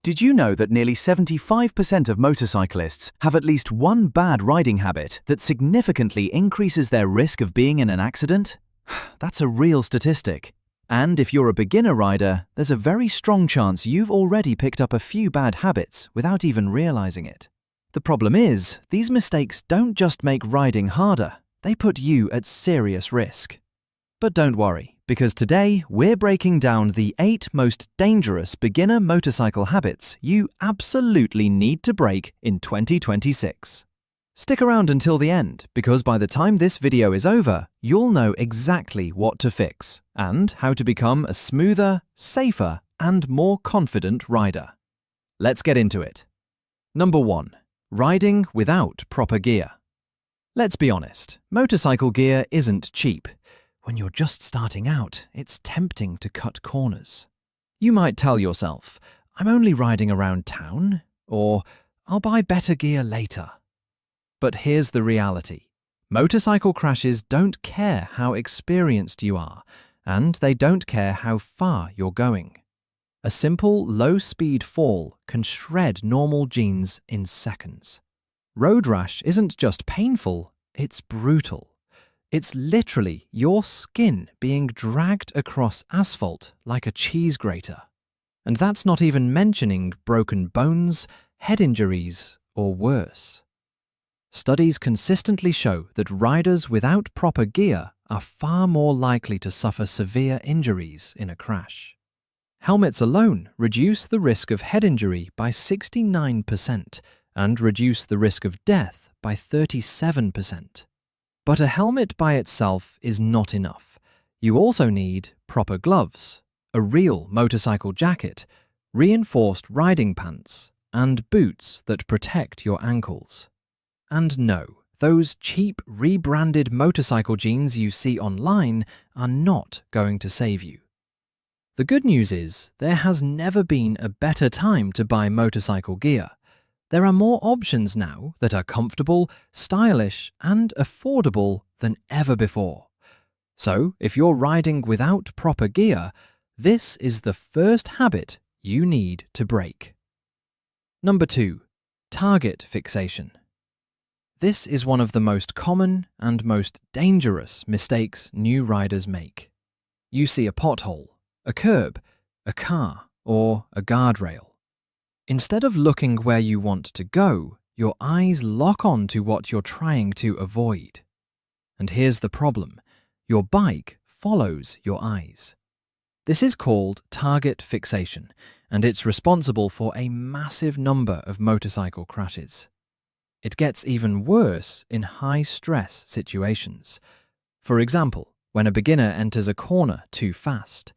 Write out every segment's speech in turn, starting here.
Did you know that nearly 75% of motorcyclists have at least one bad riding habit that significantly increases their risk of being in an accident? That's a real statistic. And if you're a beginner rider, there's a very strong chance you've already picked up a few bad habits without even realizing it. The problem is, these mistakes don't just make riding harder, they put you at serious risk. But don't worry, because today we're breaking down the 8 most dangerous beginner motorcycle habits you absolutely need to break in 2026. Stick around until the end, because by the time this video is over, you'll know exactly what to fix and how to become a smoother, safer, and more confident rider. Let's get into it. Number 1. Riding without proper gear. Let's be honest, motorcycle gear isn't cheap. When you're just starting out, it's tempting to cut corners. You might tell yourself, I'm only riding around town, or I'll buy better gear later. But here's the reality. Motorcycle crashes don't care how experienced you are, and they don't care how far you're going. A simple, low-speed fall can shred normal jeans in seconds. Road rash isn't just painful, it's brutal. It's literally your skin being dragged across asphalt like a cheese grater. And that's not even mentioning broken bones, head injuries, or worse. Studies consistently show that riders without proper gear are far more likely to suffer severe injuries in a crash. Helmets alone reduce the risk of head injury by 69% and reduce the risk of death by 37%. But a helmet by itself is not enough. You also need proper gloves, a real motorcycle jacket, reinforced riding pants, and boots that protect your ankles. And no, those cheap rebranded motorcycle jeans you see online are not going to save you. The good news is, there has never been a better time to buy motorcycle gear. There are more options now that are comfortable, stylish, and affordable than ever before. So, if you're riding without proper gear, this is the first habit you need to break. Number 2. Target fixation. This is one of the most common and most dangerous mistakes new riders make. You see a pothole, a curb, a car, or a guardrail. Instead of looking where you want to go, your eyes lock on to what you're trying to avoid. And here's the problem. Your bike follows your eyes. This is called target fixation, and it's responsible for a massive number of motorcycle crashes. It gets even worse in high-stress situations. For example, when a beginner enters a corner too fast.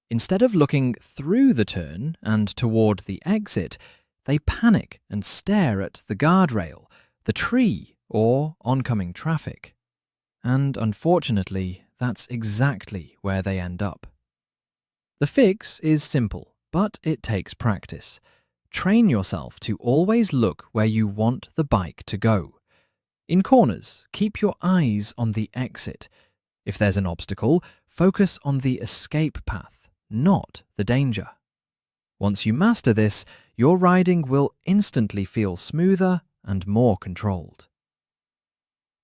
Instead of looking through the turn and toward the exit, they panic and stare at the guardrail, the tree, or oncoming traffic. And unfortunately, that's exactly where they end up. The fix is simple, but it takes practice. Train yourself to always look where you want the bike to go. In corners, keep your eyes on the exit. If there's an obstacle, focus on the escape path, not the danger. Once you master this, your riding will instantly feel smoother and more controlled.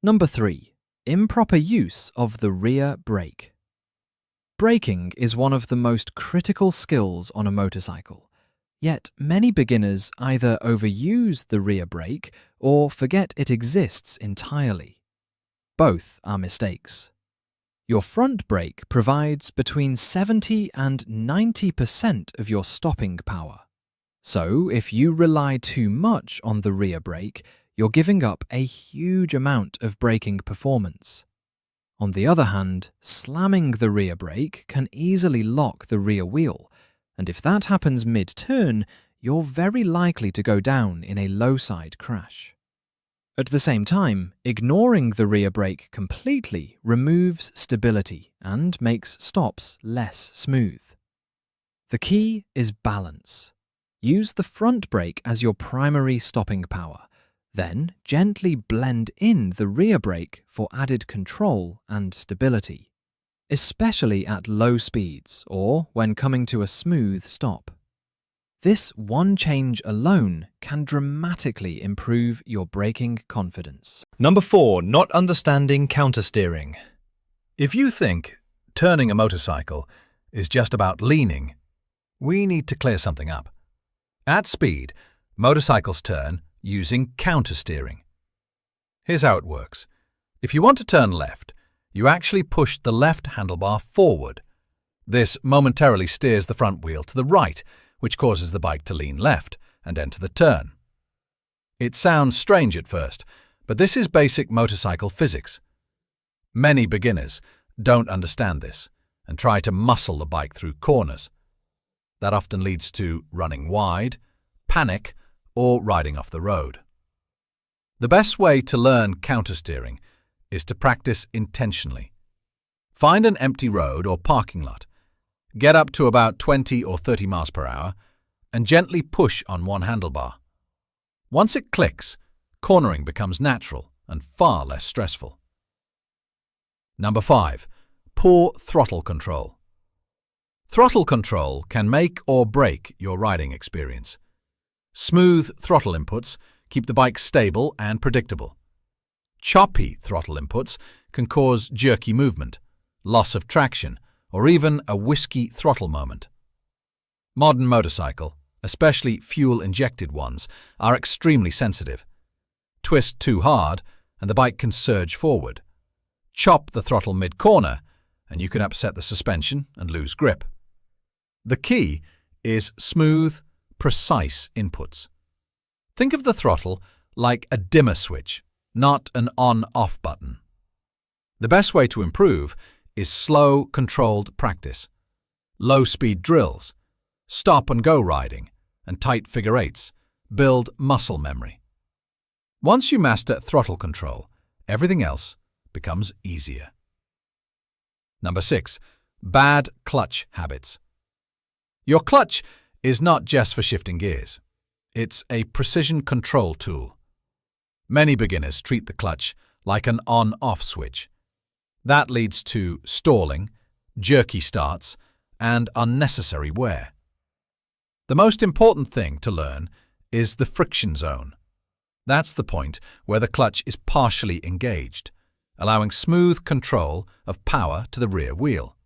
Number 3. Improper use of the rear brake. Braking is one of the most critical skills on a motorcycle, yet many beginners either overuse the rear brake or forget it exists entirely. Both are mistakes. Your front brake provides between 70 and 90% of your stopping power. So, if you rely too much on the rear brake, you're giving up a huge amount of braking performance. On the other hand, slamming the rear brake can easily lock the rear wheel, and if that happens mid-turn, you're very likely to go down in a low-side crash. At the same time, ignoring the rear brake completely removes stability and makes stops less smooth. The key is balance. Use the front brake as your primary stopping power, then gently blend in the rear brake for added control and stability, especially at low speeds or when coming to a smooth stop. This one change alone can dramatically improve your braking confidence. Number 4. Not understanding countersteering. If you think turning a motorcycle is just about leaning, we need to clear something up. At speed, motorcycles turn using countersteering. Here's how it works. If you want to turn left, you actually push the left handlebar forward. This momentarily steers the front wheel to the right, which causes the bike to lean left and enter the turn. It sounds strange at first, but this is basic motorcycle physics. Many beginners don't understand this and try to muscle the bike through corners. That often leads to running wide, panic, or riding off the road. The best way to learn countersteering is to practice intentionally. Find an empty road or parking lot. Get up to about 20 or 30 miles per hour and gently push on one handlebar. Once it clicks, cornering becomes natural and far less stressful. Number 5. Poor throttle control. Throttle control can make or break your riding experience. Smooth throttle inputs keep the bike stable and predictable. Choppy throttle inputs can cause jerky movement, loss of traction, or even a whiskey throttle moment. Modern motorcycles, especially fuel-injected ones, are extremely sensitive. Twist too hard and the bike can surge forward. Chop the throttle mid-corner and you can upset the suspension and lose grip. The key is smooth, precise inputs. Think of the throttle like a dimmer switch, not an on-off button. The best way to improve is slow, controlled practice. Low-speed drills, stop-and-go riding, and tight figure eights build muscle memory. Once you master throttle control, everything else becomes easier. Number 6. Bad clutch habits. Your clutch is not just for shifting gears. It's a precision control tool. Many beginners treat the clutch like an on-off switch. That leads to stalling, jerky starts, and unnecessary wear. The most important thing to learn is the friction zone. That's the point where the clutch is partially engaged, allowing smooth control of power to the rear wheel.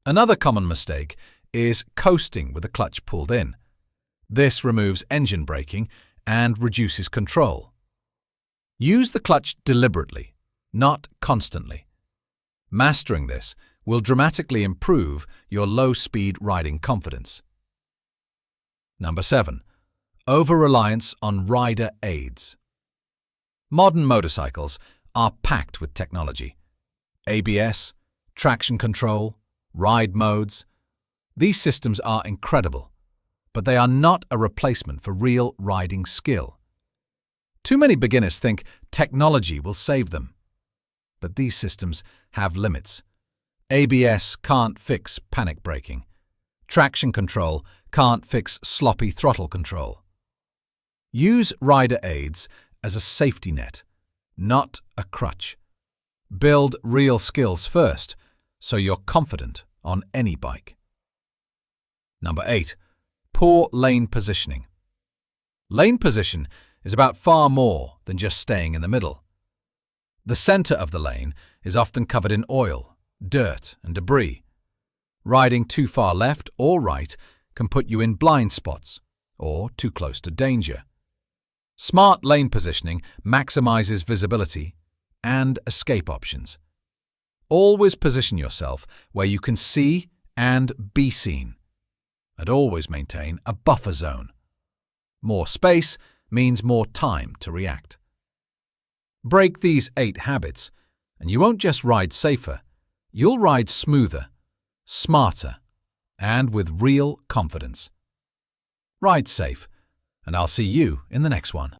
Another common mistake is coasting with the clutch pulled in. This removes engine braking and reduces control. Use the clutch deliberately, not constantly. Mastering this will dramatically improve your low-speed riding confidence. Number 7. Over-reliance on rider aids. Modern motorcycles are packed with technology. ABS, traction control, ride modes. These systems are incredible, but they are not a replacement for real riding skill. Too many beginners think technology will save them. But these systems have limits. ABS can't fix panic braking. Traction control can't fix sloppy throttle control. Use rider aids as a safety net, not a crutch. Build real skills first, so you're confident on any bike. Number 8. Poor lane positioning. Lane position is about far more than just staying in the middle. The center of the lane is often covered in oil, dirt, and debris. Riding too far left or right can put you in blind spots or too close to danger. Smart lane positioning maximizes visibility and escape options. Always position yourself where you can see and be seen, and always maintain a buffer zone. More space means more time to react. Break these 8 habits, and you won't just ride safer, you'll ride smoother, smarter, and with real confidence. Ride safe, and I'll see you in the next one.